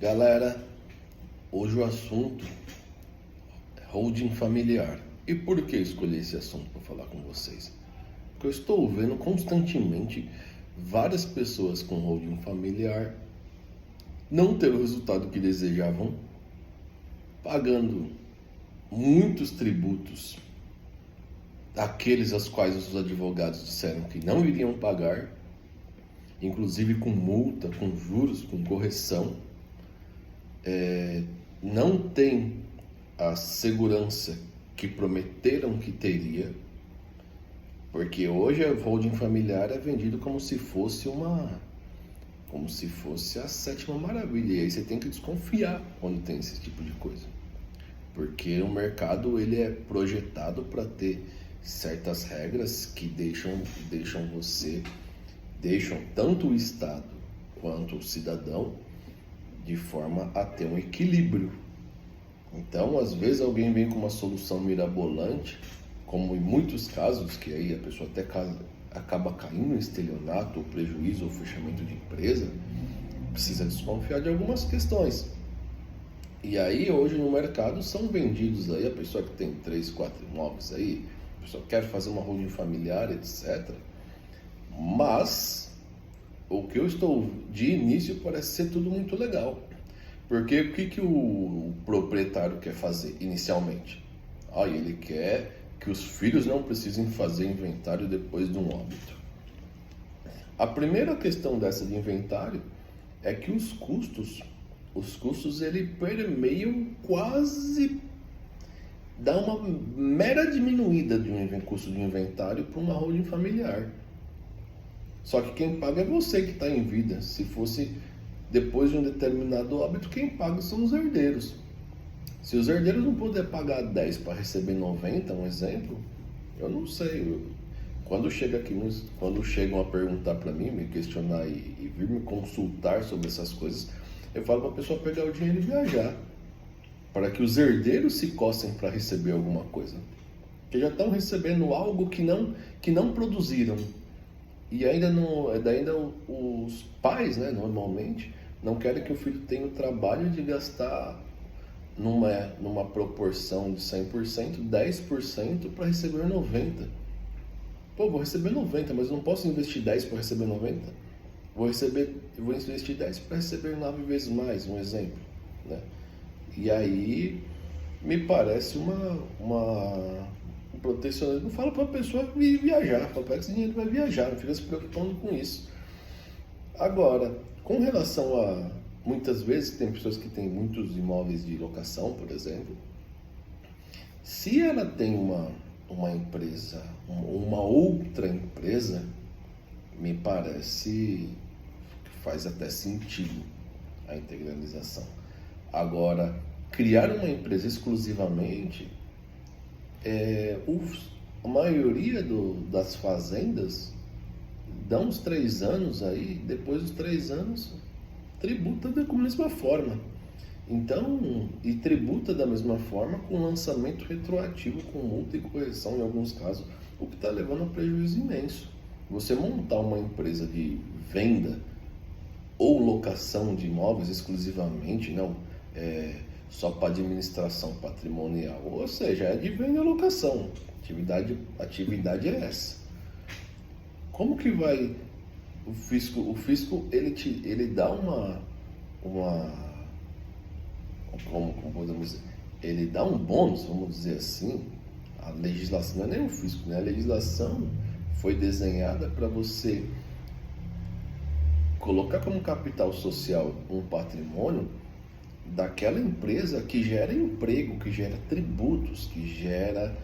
Galera, hoje o assunto é holding familiar. E por que escolhi esse assunto para falar com vocês? Porque eu estou vendo constantemente várias pessoas com holding familiar não ter o resultado que desejavam, pagando muitos tributos, aqueles aos quais os advogados disseram que não iriam pagar, inclusive com multa, com juros, com correção. Não tem a segurança que prometeram que teria, porque hoje a holding familiar é vendido como se fosse a sétima maravilha, e aí você tem que desconfiar quando tem esse tipo de coisa, porque o mercado ele é projetado para ter certas regras que deixam tanto o Estado quanto o cidadão de forma a ter um equilíbrio. Então, às vezes alguém vem com uma solução mirabolante, como em muitos casos, que aí a pessoa até acaba caindo em estelionato, ou prejuízo, ou fechamento de empresa, precisa desconfiar de algumas questões. E aí, hoje no mercado, são vendidos aí, a pessoa que tem 3, 4 imóveis aí, a pessoa quer fazer uma holding familiar, etc. Mas o que eu estou de início parece ser tudo muito legal. Porque o que o proprietário quer fazer inicialmente? Ele quer que os filhos não precisem fazer inventário depois de um óbito. A primeira questão dessa de inventário é que os custos ele permeiam quase, dá uma mera diminuída de um custo de inventário para uma holding familiar. Só que quem paga é você que está em vida. Se fosse depois de um determinado óbito, quem paga são os herdeiros. Se os herdeiros não puderem pagar 10 para receber 90, um exemplo, eu não sei. Quando chegam a perguntar para mim, me questionar e vir me consultar sobre essas coisas, eu falo para a pessoa pegar o dinheiro e viajar, para que os herdeiros se coçem para receber alguma coisa, que já estão recebendo algo que não produziram. E ainda os pais, né, normalmente, não querem que o filho tenha o trabalho de gastar numa proporção de 100%, 10% para receber 90%. Vou receber 90%, mas não posso investir 10% para receber 90%. Vou investir 10% para receber 9 vezes mais, um exemplo, né? E aí me parece um protecionismo. Fala para a pessoa viajar, pega esse dinheiro e vai viajar, não fica se preocupando com isso. Agora, com relação a, muitas vezes tem pessoas que têm muitos imóveis de locação, por exemplo, se ela tem uma empresa, uma outra empresa, me parece que faz até sentido a integralização. Agora, criar uma empresa exclusivamente, a maioria das fazendas dá uns 3 anos aí, depois dos 3 anos tributa da mesma forma. Então, e tributa da mesma forma com lançamento retroativo, com multa e correção em alguns casos, o que está levando a prejuízo imenso. Você montar uma empresa de venda ou locação de imóveis exclusivamente, não só para administração patrimonial, ou seja, é de venda e locação. Atividade é essa. Como que vai o fisco ele dá como podemos dizer, ele dá um bônus, vamos dizer assim. A legislação não é nem o fisco, né? A legislação foi desenhada para você colocar como capital social um patrimônio daquela empresa que gera emprego, que gera tributos, que gera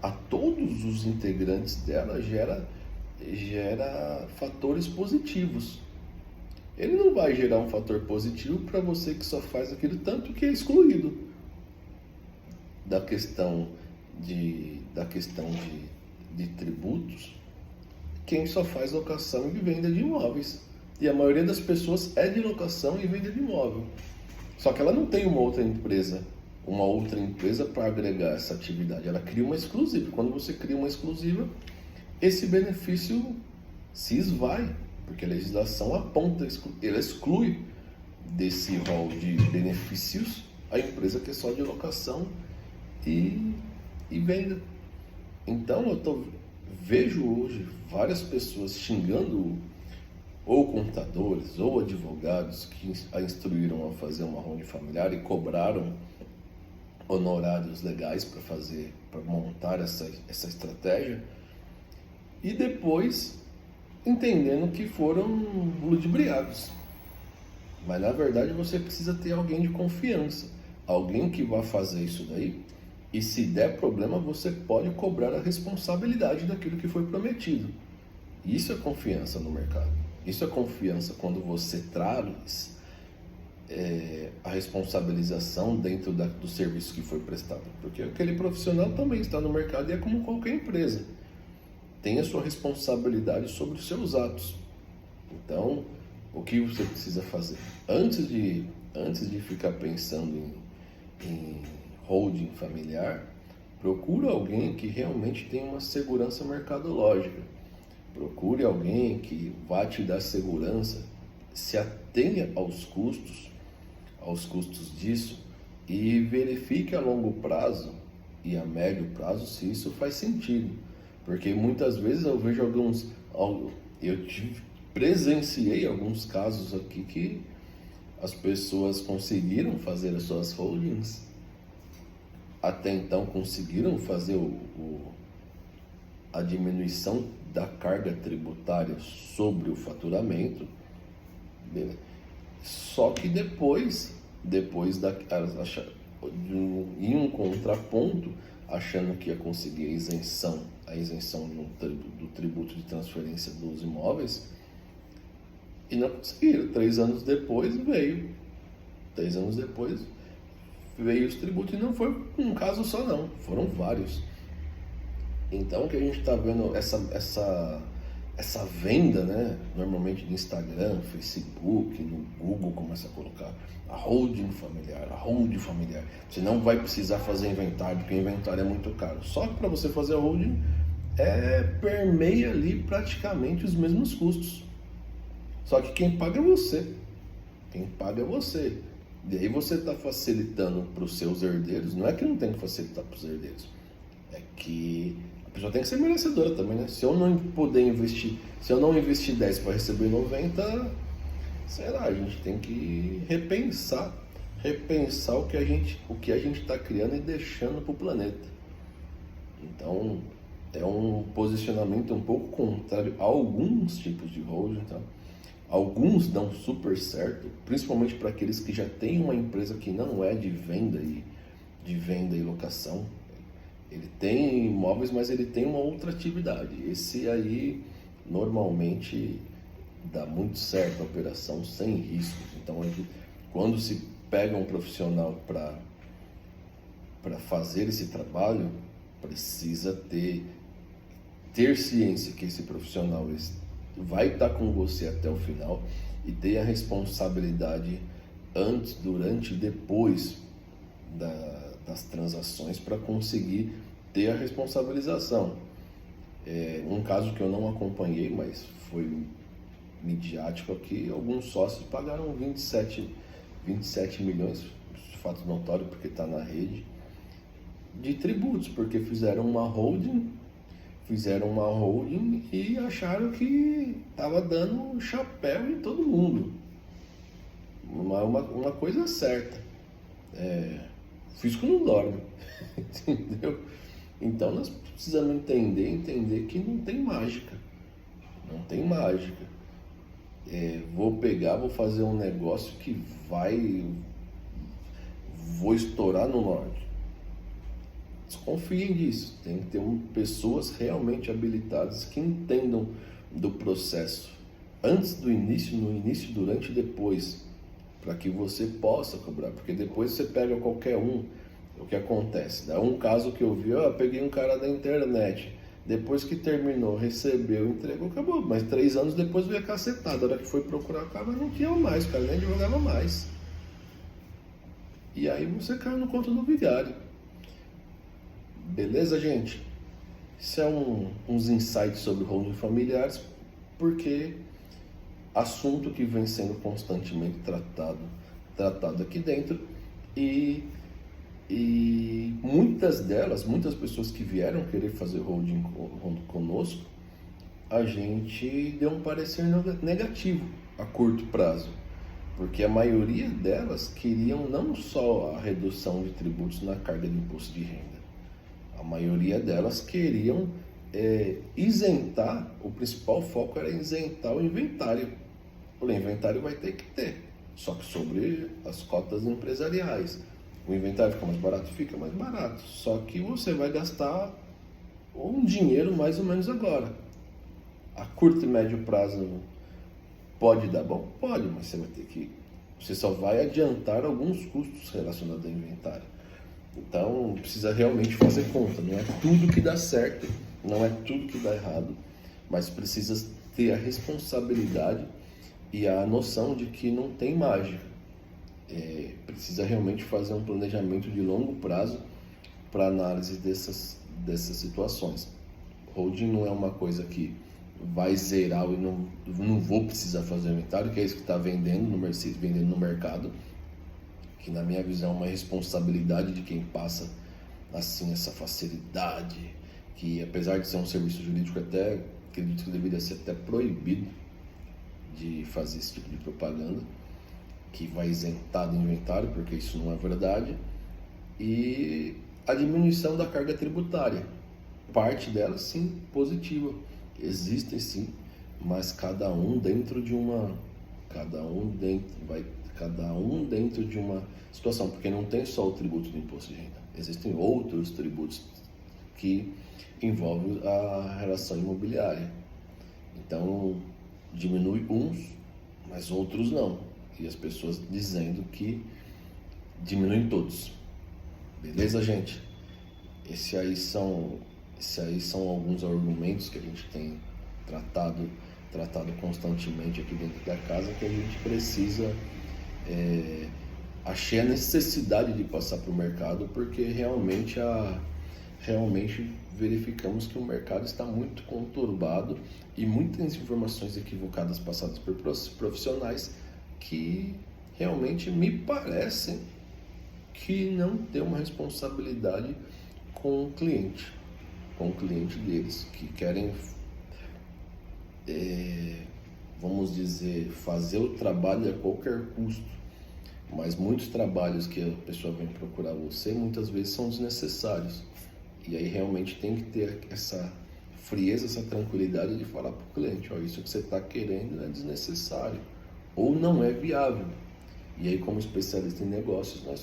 a todos os integrantes dela, gera fatores positivos. Ele não vai gerar um fator positivo para você que só faz aquilo, tanto que é excluído da questão de tributos quem só faz locação e venda de imóveis. E a maioria das pessoas é de locação e venda de imóvel. Só que ela não tem uma outra empresa para agregar essa atividade. Ela cria uma exclusiva. Quando você cria uma exclusiva, esse benefício se esvai, porque a legislação aponta, ela exclui desse rol de benefícios a empresa que é só de locação e venda. Então vejo hoje várias pessoas xingando ou contadores ou advogados que a instruíram a fazer uma holding familiar e cobraram honorários legais para montar essa estratégia, e depois entendendo que foram ludibriados. Mas na verdade você precisa ter alguém de confiança, alguém que vá fazer isso daí, e se der problema você pode cobrar a responsabilidade daquilo que foi prometido. Isso é confiança no mercado. Isso é confiança quando você traz a responsabilização dentro do serviço que foi prestado. Porque aquele profissional também está no mercado e é como qualquer empresa. Tem a sua responsabilidade sobre os seus atos. Então, o que você precisa fazer? Antes de ficar pensando em holding familiar, procura alguém que realmente tenha uma segurança mercadológica. Procure alguém que vá te dar segurança, se atenha aos custos disso e verifique a longo prazo e a médio prazo se isso faz sentido. Porque muitas vezes eu vejo presenciei alguns casos aqui que as pessoas conseguiram fazer as suas holdings, até então conseguiram fazer a diminuição da carga tributária sobre o faturamento, só que depois em um contraponto, achando que ia conseguir a isenção do tributo de transferência dos imóveis, e não conseguiram. 3 anos depois veio os tributos, e não foi um caso só não, foram vários. Então o que a gente está vendo, essa venda, né? Normalmente no Instagram, Facebook, no Google começa a colocar a holding familiar. Você não vai precisar fazer inventário, porque o inventário é muito caro. Só que para você fazer a holding, permeia ali praticamente os mesmos custos. Só que quem paga é você. E aí você está facilitando para os seus herdeiros. Não é que não tem que facilitar para os herdeiros, é que a pessoa tem que ser merecedora também, né? Se eu não puder investir, se eu não investir 10 para receber 90, sei lá, a gente tem que repensar o que a gente está criando e deixando para o planeta. Então, é um posicionamento um pouco contrário a alguns tipos de holding, tá? Alguns dão super certo, principalmente para aqueles que já têm uma empresa que não é de venda e locação. Ele tem imóveis, mas ele tem uma outra atividade. Esse aí, normalmente, dá muito certo a operação, sem riscos. Então, quando se pega um profissional para fazer esse trabalho, precisa ter ciência que esse profissional vai estar com você até o final e ter a responsabilidade antes, durante e depois das transações para conseguir ter a responsabilização. Um caso que eu não acompanhei, mas foi midiático aqui, alguns sócios pagaram 27 milhões, fato notório porque está na rede, de tributos, porque fizeram uma holding e acharam que estava dando chapéu em todo mundo. Uma coisa certa, o fisco não dorme, entendeu? Então nós precisamos entender que não tem mágica. Vou fazer um negócio que vou estourar no norte. Desconfiem disso. Tem que ter pessoas realmente habilitadas que entendam do processo antes do início, no início, durante e depois, para que você possa cobrar. Porque depois você pega qualquer um, o que acontece? Um caso que eu vi, peguei um cara da internet, depois que terminou, recebeu, entregou, acabou. Mas 3 anos depois veio a cacetada. A hora que foi procurar o cara, não tinha mais, o cara nem jogava mais. E aí você caiu no conto do vigário. Beleza, gente? Isso é uns insights sobre holding familiares, porque assunto que vem sendo constantemente tratado aqui dentro, e muitas pessoas que vieram querer fazer holding conosco, a gente deu um parecer negativo a curto prazo, porque a maioria delas queriam não só a redução de tributos na carga de imposto de renda, a maioria delas queriam isentar, o principal foco era isentar o inventário. O inventário vai ter que ter, só que sobre as cotas empresariais. O inventário fica mais barato? Fica mais barato, só que você vai gastar um dinheiro mais ou menos agora. A curto e médio prazo pode dar bom? Pode, mas você só vai adiantar alguns custos relacionados ao inventário. Então precisa realmente fazer conta, não é tudo que dá certo, não é tudo que dá errado, mas precisa ter a responsabilidade e a noção de que não tem mágica. Precisa realmente fazer um planejamento de longo prazo para análise dessas situações. Holding não é uma coisa que vai zerar e não vou precisar fazer inventário, que é isso que está vendendo no mercado, que na minha visão é uma responsabilidade de quem passa assim essa facilidade, que apesar de ser um serviço jurídico, até acredito que deveria ser até proibido de fazer esse tipo de propaganda, que vai isentar do inventário, porque isso não é verdade, e a diminuição da carga tributária, parte dela sim positiva, existem sim, mas cada um dentro de uma situação, porque não tem só o tributo do imposto de renda, existem outros tributos que envolvem a relação imobiliária. Então diminui uns, mas outros não, e as pessoas dizendo que diminuem todos. Beleza, gente? Esses aí são alguns argumentos que a gente tem tratado constantemente aqui dentro da casa, que a gente precisa achei a necessidade de passar para o mercado, porque realmente verificamos que o mercado está muito conturbado e muitas informações equivocadas passadas por profissionais que realmente me parecem que não tem uma responsabilidade com o cliente deles, que querem, vamos dizer, fazer o trabalho a qualquer custo, mas muitos trabalhos que a pessoa vem procurar você muitas vezes são desnecessários, e aí realmente tem que ter essa frieza, essa tranquilidade de falar para o cliente, ó, isso que você está querendo é desnecessário ou não é viável. E aí, como especialista em negócios, nós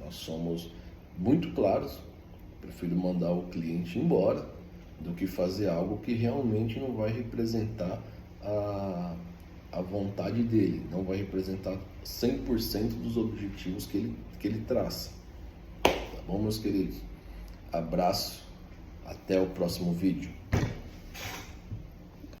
somos muito claros. Prefiro mandar o cliente embora do que fazer algo que realmente não vai representar a vontade dele, não vai representar 100% dos objetivos que ele traça. Tá bom, meus queridos? Abraço, até o próximo vídeo.